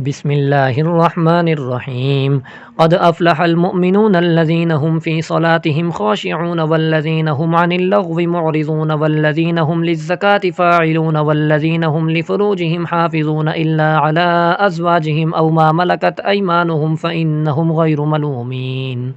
بسم اللہ الرحمن الرحیم قد افلح المؤمنون الذین هم فی صلاتهم خاشعون والذین هم عن اللغو معرضون والذین هم للزکاة فاعلون والذین هم لفروجهم حافظون الا على ازواجهم او ما ملکت ایمانهم فإنهم غیر ملومین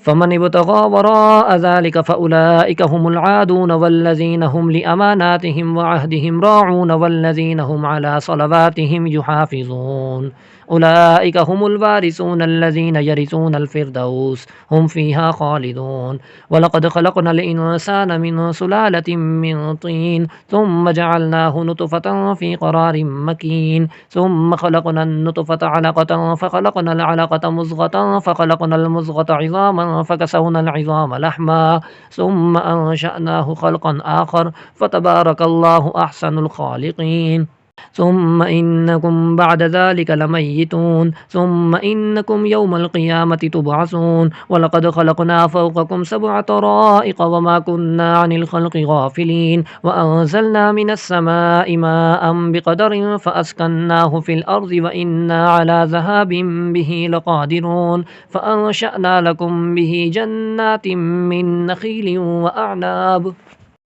فمن ابتغى وراء ذلك فأولئك هم العادون والذين هم لأماناتهم وعهدهم راعون والذين هم على صلواتهم يحافظون أولئك هم الوارثون الذين يرثون الفردوس هم فيها خالدون ولقد خلقنا الإنسان من سلالة من طين ثم جعلناه نطفة في قرار مكين ثم خلقنا النطفة علقة فخلقنا العلقة مضغة فخلقنا المضغة عظاما فكسونا العظام لحما ثم أنشأناه خلقا آخر فتبارك الله أحسن الخالقين ثم إنكم بعد ذلك لميتون ثم إنكم يوم القيامة تبعثون ولقد خلقنا فوقكم 7 طرائق وما كنا عن الخلق غافلين وأنزلنا من السماء ماء بقدر فأسكناه في الأرض وإنا على ذهاب به لقادرون فأنشأنا لكم به جنات من نخيل وأعناب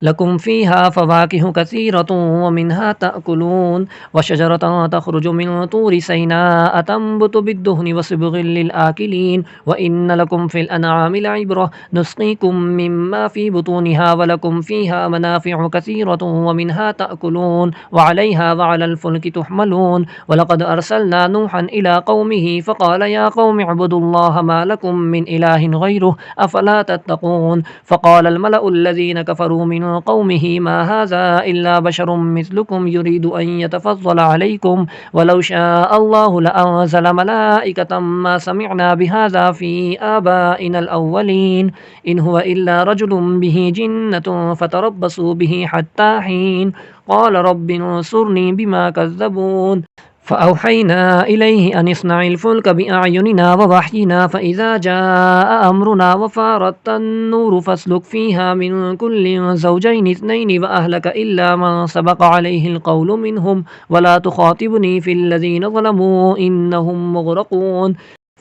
لكم فيها فواكه كثيرة ومنها تأكلون وشجرة تخرج من طور سيناء تنبت بالدهن وصبغ للآكلين وإن لكم في الأنعام لعبرة نسقيكم مما في بطونها ولكم فيها منافع كثيرة ومنها تأكلون وعليها وعلى الفلك تحملون ولقد أرسلنا نوحا إلى قومه فقال يا قوم اعبدوا الله ما لكم من إله غيره أفلا تتقون فقال الملأ الذين كفروا من قومه ما هذا إلا بشر مثلكم يريد أن يتفضل عليكم ولو شاء الله لأنزل ملائكة ما سمعنا بهذا في آبائنا الأولين إن هو إلا رجل به جنة فتربصوا به حتى حين قال رب انصرني بما كذبون فأوحينا إليه أن اصنع الفلك بأعيننا ووحينا فإذا جاء أمرنا وفارت النور فاسلك فيها من كل زوجين 2 وأهلك إلا من سبق عليه القول منهم ولا تخاطبني في الذين ظلموا إنهم مغرقون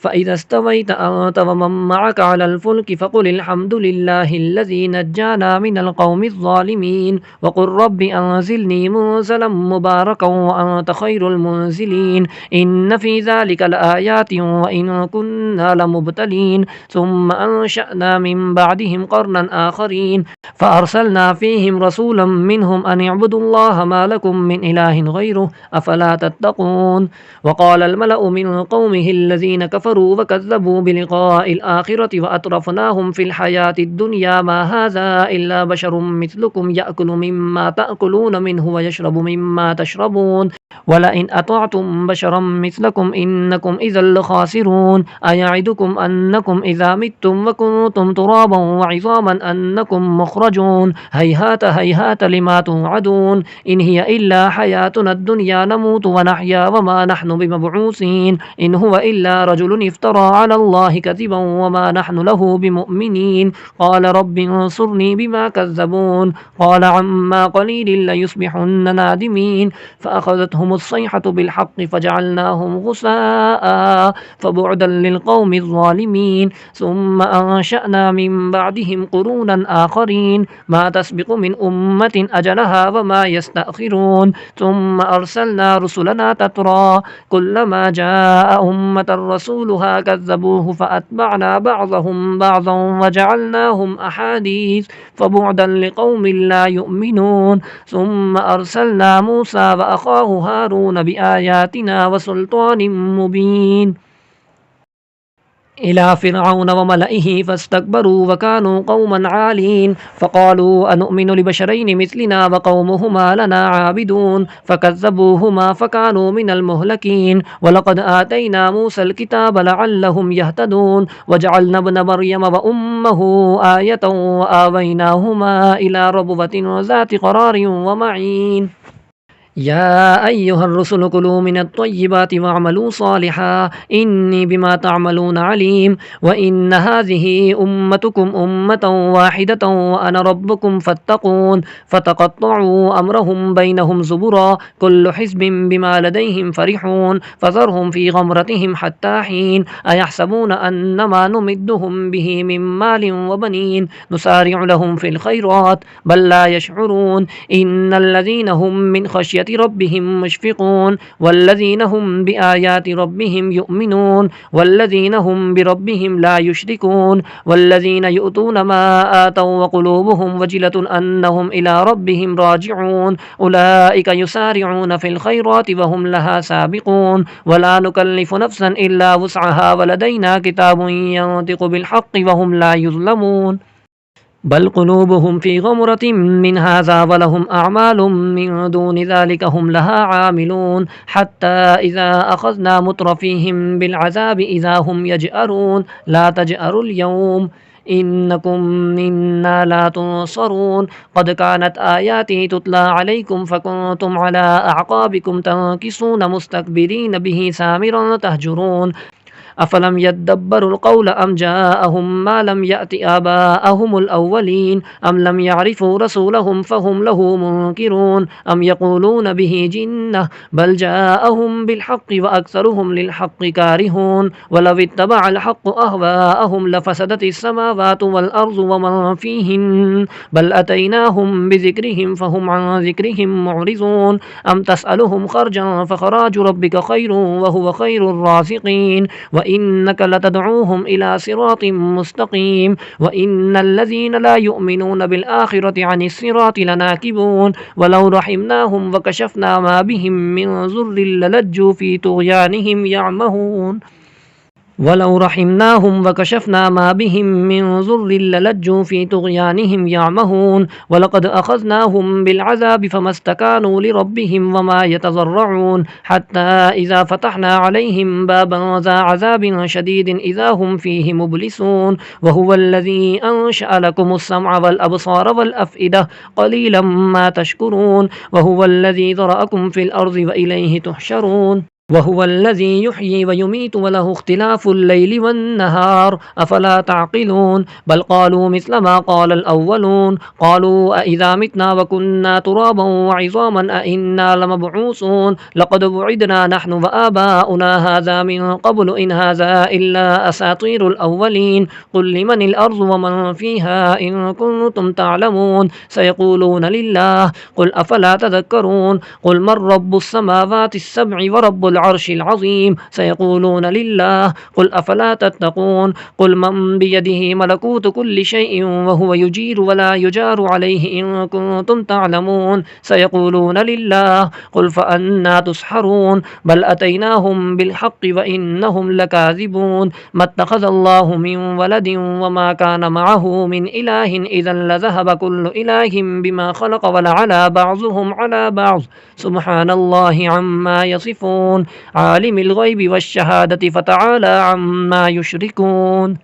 فإذا استويت أنت ومن معك على الفلك فقل الحمد لله الذي نجانا من القوم الظالمين وقل رب أنزلني منزلا مباركا وأنت خير المنزلين إن في ذلك لآيات وإن كنا لمبتلين ثم أنشأنا من بعدهم قرنا آخرين فأرسلنا فيهم رسولا منهم أن اعبدوا الله ما لكم من إله غيره أفلا تتقون وقال الملأ من قومه الذين كفروا وكذبوا بلقاء الآخرة وأترفناهم في الحياة الدنيا ما هذا إلا بشر مثلكم يأكل مما تأكلون منه ويشرب مما تشربون ولئن أطعتم بشرا مثلكم إنكم إذا لخاسرون أيعدكم أنكم إذا متم وكنتم ترابا وعظاما أنكم مخرجون هيهات هيهات لما توعدون إن هي إلا حياتنا الدنيا نموت ونحيا وما نحن بمبعوثين إن هو إلا رجل افترى على الله كذبا وما نحن له بمؤمنين قال رب انصرني بما كذبون قال عما قليل ليصبحن نادمين فأخذتهم الصيحة بالحق فجعلناهم غثاء فبعدا للقوم الظالمين ثم أنشأنا من بعدهم قرونا آخرين ما تسبق من أمة أجلها وما يستأخرون ثم أرسلنا رسلنا تترى كلما جاء أمة رسولها كذبوه فأتبعنا بعضهم بعضا وجعلناهم أحاديث فبعدا لقوم لا يؤمنون ثم أرسلنا موسى وأخاه هارون بآياتنا وسلطان مبين إلى فرعون وملئه فاستكبروا وكانوا قوما عالين فقالوا أنؤمن لبشرين مثلنا وقومهما لنا عابدون فكذبوهما فكانوا من المهلكين ولقد آتينا موسى الكتاب لعلهم يهتدون وجعلنا ابن مريم وأمه آية وآويناهما إلى ربوة ذات قرار ومعين يا أيها الرسل كلوا من الطيبات واعملوا صالحا إني بما تعملون عليم وإن هذه أمتكم أمة واحدة وأنا ربكم فاتقون فتقطعوا أمرهم بينهم زبرا كل حزب بما لديهم فرحون فذرهم في غمرتهم حتى حين أيحسبون أن ما نمدهم به من مال وبنين نسارع لهم في الخيرات بل لا يشعرون إن الذين هم من خشية ربهم مشفقون والذين هم بآيات ربهم يؤمنون والذين هم بربهم لا يشركون والذين يؤتون ما آتوا وقلوبهم وجلة أنهم إلى ربهم راجعون أولئك يسارعون في الخيرات وهم لها سابقون ولا نكلف نفسا إلا وسعها ولدينا كتاب ينطق بالحق وهم لا يظلمون بل قلوبهم في غمرة من هذا ولهم أعمال من دون ذلك هم لها عاملون حتى إذا أخذنا مترفيهم بالعذاب إذا هم يجأرون لا تجأروا اليوم إنكم منا لا تنصرون قد كانت آياتي تتلى عليكم فكنتم على أعقابكم تنكصون مستكبرين به سامرا تهجرون أفلم يدبروا القول أم جاءهم ما لم يأت آباءهم الأولين أم لم يعرفوا رسولهم فهم له منكرون أم يقولون به جنة بل جاءهم بالحق وأكثرهم للحق كارهون ولو اتبع الحق أهواءهم لفسدت السماوات والأرض ومن فيهن بل أتيناهم بذكرهم فهم عن ذكرهم معرضون أم تسألهم خرجا فخراج ربك خير وهو خير الرازقين وإنك لتدعوهم إلى صراط مستقيم وإن الذين لا يؤمنون بالآخرة عن الصراط لناكبون ولو رحمناهم وكشفنا ما بهم من ضر للجوا في طغيانهم يعمهون ولو رحمناهم وكشفنا ما بهم من ضر للجوا في طغيانهم يعمهون ولقد أخذناهم بالعذاب فما استكانوا لربهم وما يتضرعون حتى إذا فتحنا عليهم بابا ذا عذاب شديد إذا هم فيه مبلسون وهو الذي أنشأ لكم السمع والأبصار والأفئدة قليلا ما تشكرون وهو الذي ذرأكم في الأرض وإليه تحشرون وهو الذي يحيي ويميت وله اختلاف الليل والنهار أفلا تعقلون بل قالوا مثل ما قال الأولون قالوا أإذا متنا وكنا ترابا وعظاما أإنا لمبعوثون لقد وعدنا نحن وآباؤنا هذا من قبل إن هذا إلا أساطير الأولين قل لمن الأرض ومن فيها إن كنتم تعلمون سيقولون لله قل أفلا تذكرون قل من رب السماوات السبع ورب العرش العظيم سيقولون لله قل أفلا تتقون قل من بيده ملكوت كل شيء وهو يجير ولا يجار عليه إن كنتم تعلمون سيقولون لله قل فأنا تسحرون بل أتيناهم بالحق وإنهم لكاذبون ما اتخذ الله من ولد وما كان معه من إله إذا لذهب كل إله بما خلق ولعلى بعضهم على بعض سبحان الله عما يصفون عالم الغيب والشهادة فتعالى عما يشركون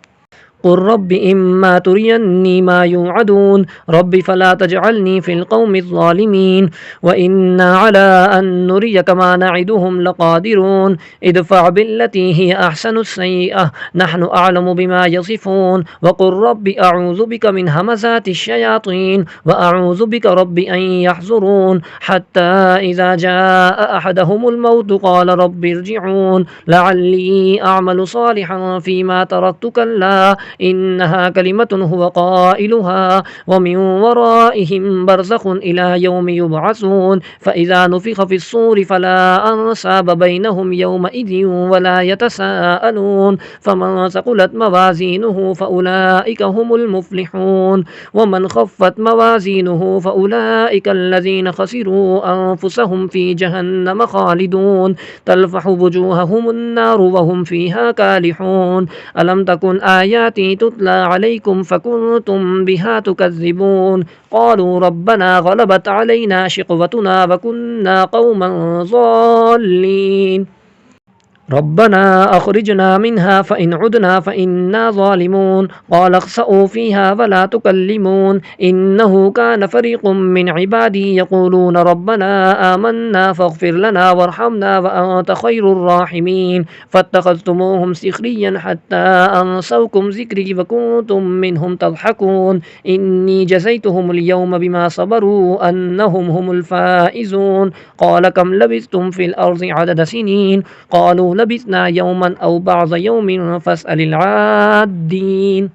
قل رب إما تريني ما يوعدون رب فلا تجعلني في القوم الظالمين وإنا على أن نريك ما نعدهم لقادرون ادفع بالتي هي أحسن السيئة نحن أعلم بما يصفون وقل رب أعوذ بك من همزات الشياطين وأعوذ بك رب أن يحضرون حتى إذا جاء أحدهم الموت قال رب ارجعون لعلي أعمل صالحا فيما تركت كلا إنها كلمة هو قائلها ومن ورائهم برزخ إلى يوم يبعثون فإذا نفخ في الصور فلا أنساب بينهم يومئذ ولا يتساءلون فمن ثقلت موازينه فأولئك هم المفلحون ومن خفت موازينه فأولئك الذين خسروا أنفسهم في جهنم خالدون تلفح وجوههم النار وهم فيها كالحون ألم تكن آياتي تتلى عليكم فكنتم بها تكذبون قالوا ربنا غلبت علينا شقوتنا وكنا قوما ضالين ربنا أخرجنا منها فإن عدنا فإنا ظالمون قال اخسئوا فيها ولا تكلمون إنه كان فريق من عبادي يقولون ربنا آمنا فاغفر لنا وارحمنا وأنت خير الراحمين فاتخذتموهم سخريا حتى أنسوكم ذكري وكنتم منهم تضحكون إني جزيتهم اليوم بما صبروا أنهم هم الفائزون قال كم لبثتم في الأرض عدد سنين قالوا لبثنا يوما أو بعض يوم فاسأل العادين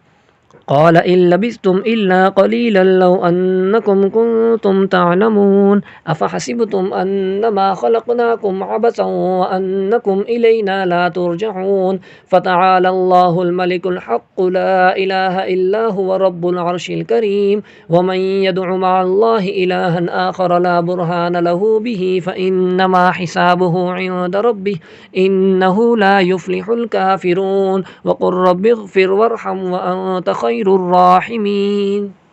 قال إن لبثتم إلا قليلا لو أنكم كنتم تعلمون أفحسبتم أنما خلقناكم عبثا وأنكم إلينا لا ترجعون فتعالى الله الملك الحق لا إله إلا هو رب العرش الكريم ومن يدع مع الله إلها آخر لا برهان له به فإنما حسابه عند ربه إنه لا يفلح الكافرون وقل رب اغفر وارحم وأنت خير الراحمين.